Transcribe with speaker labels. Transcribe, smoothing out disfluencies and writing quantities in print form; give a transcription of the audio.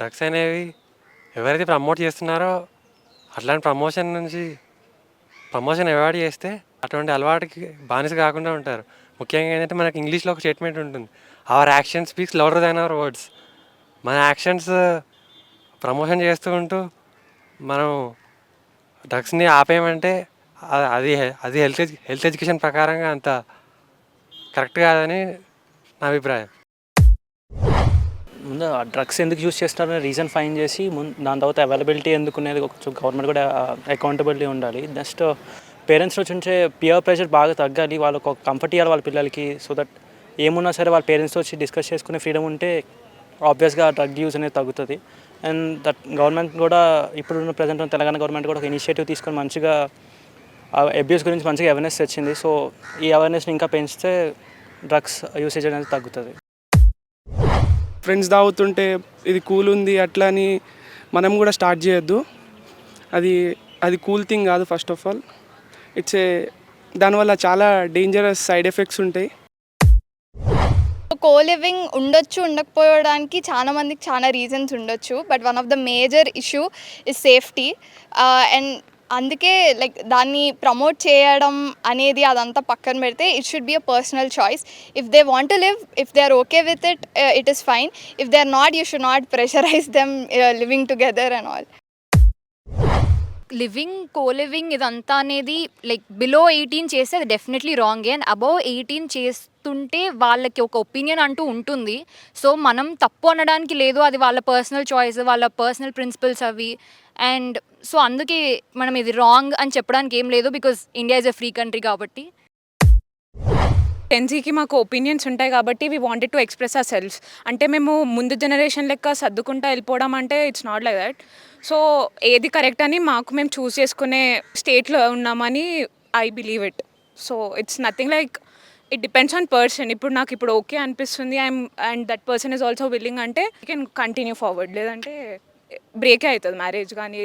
Speaker 1: Drugs అనేవి ఎవరైతే promote చేస్తున్నారో అట్లాంటి ప్రమోషన్ అవాయిడ్ చేస్తే అటువంటి అలవాటుకి బానిస కాకుండా ఉంటారు. ముఖ్యంగా ఏంటంటే మనకి ఇంగ్లీష్లో ఒక స్టేట్మెంట్ ఉంటుంది, hour action speaks louder than our words. మన యాక్షన్స్ ప్రమోషన్ చేస్తూ ఉంటూ మనం డ్రగ్స్ని ఆపేయమంటే అది అది హెల్త్ ఎడ్యుకేషన్ ప్రకారంగా అంత కరెక్ట్ కాదని నా అభిప్రాయం.
Speaker 2: ముందు ఆ డ్రగ్స్ ఎందుకు యూస్ చేస్తున్నారనే రీజన్ ఫైండ్ చేసి దాని తర్వాత అవైలబిలిటీ ఎందుకునేది కొంచెం గవర్నమెంట్ కూడా అకౌంటబిలిటీ ఉండాలి. నెక్స్ట్ పేరెంట్స్ నుంచి ఉంచే పియర్ ప్రెషర్ బాగా తగ్గాలి, వాళ్ళకు ఒక కంఫర్ట్ ఇవ్వాలి వాళ్ళ పిల్లలకి. సో దట్ ఏమున్నా సరే వాళ్ళ పేరెంట్స్తో వచ్చి డిస్కస్ చేసుకునే ఫ్రీడమ్ ఉంటే ఆబ్వియస్గా డ్రగ్ యూజ్ అనేది తగ్గుతుంది. అండ్ దట్ గవర్నమెంట్ కూడా ఇప్పుడున్న ప్రజెంట్ తెలంగాణ గవర్నమెంట్ కూడా ఒక ఇనిషియేటివ్ తీసుకొని మంచిగా అబ్యూస్ గురించి మంచిగా అవేర్నెస్ తెచ్చింది. సో ఈ అవేర్నెస్ని ఇంకా పెంచితే డ్రగ్స్ యూసేజ్ అనేది తగ్గుతుంది.
Speaker 3: ఫ్రెండ్స్ తాగుతుంటే ఇది కూల్ ఉంది అట్లా అని మనం కూడా స్టార్ట్ చేయొద్దు. అది కూల్ థింగ్ కాదు. ఫస్ట్ ఆఫ్ ఆల్ దానివల్ల చాలా డేంజరస్ సైడ్ ఎఫెక్ట్స్ ఉంటాయి.
Speaker 4: కో లివింగ్ ఉండొచ్చు, ఉండకపోవడానికి చాలా మందికి చాలా రీజన్స్ ఉండొచ్చు. But one of the major issue is safety. And అందుకే లైక్ దాన్ని ప్రమోట్ చేయడం అనేది అదంతా పక్కన పెడితే it should be a personal choice. If they want to live, if they are okay with it, it is fine. If they are not, you should not pressurize them living together and all.
Speaker 5: Living, co living ఇదంతా అనేది like below 18 చేస్తే అది definitely రాంగే. And above 18 చేస్తుంటే వాళ్ళకి ఒక opinion అంటూ ఉంటుంది. So మనం తప్పు అనడానికి లేదు, అది వాళ్ళ పర్సనల్ చాయిస్, వాళ్ళ పర్సనల్ ప్రిన్సిపల్స్ అవి. అండ్ సో అందుకే మనం ఇది రాంగ్ అని చెప్పడానికి ఏం లేదు, because India is a free country కాబట్టి.
Speaker 6: 10Cకి మాకు ఒపీనియన్స్ ఉంటాయి కాబట్టి we wanted to express our selfs. అంటే మేము ముందు జనరేషన్ లెక్క సర్దుకుంటా వెళ్ళిపోవడం అంటే it's not like that. So ఏది కరెక్ట్ అని మేము చూస్ చేసుకునే స్టేట్లో ఉన్నామని I believe it. So it's nothing like, it depends on person. ఇప్పుడు నాకు ఇప్పుడు ఓకే అనిపిస్తుంది and that person is also willing అంటే యూ కెన్ కంటిన్యూ ఫార్వర్డ్. లేదంటే బ్రేకే అవుతుంది మ్యారేజ్ కానీ